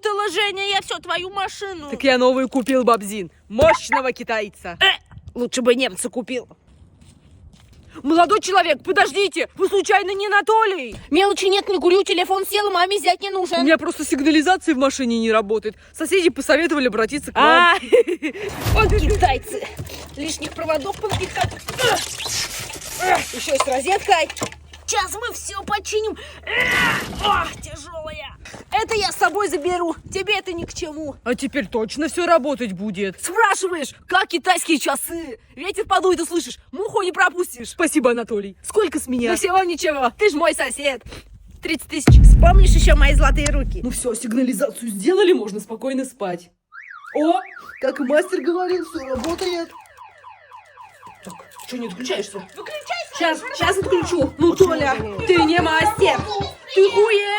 перепутала, Женя, я все, твою машину. Так я новую купил, Бабзин. Мощного китайца. Лучше бы немца купил. Молодой человек, подождите, вы случайно не Анатолий? Мелочи нет, не курю, телефон сел, маме взять не У нужен. меня просто сигнализация в машине не работает. Соседи посоветовали обратиться к вам. Вот китайцы. Лишних проводов повпихать. Еще и с розеткой. Сейчас мы все починим. Ох, тяжелая. Это я с собой заберу. Тебе это ни к чему. А теперь точно все работать будет. Спрашиваешь, как китайские часы? Ветер подует и слышишь, муху не пропустишь. Спасибо, Анатолий. Сколько с меня? Да всего ничего, ты ж мой сосед. 30 тысяч. Вспомнишь еще мои золотые руки? Ну все, сигнализацию сделали, можно спокойно спать. О, как и мастер говорил, все работает. Так, что не отключаешься? Сейчас отключу. Ну, Толя, ты не мастер. Ты хуя.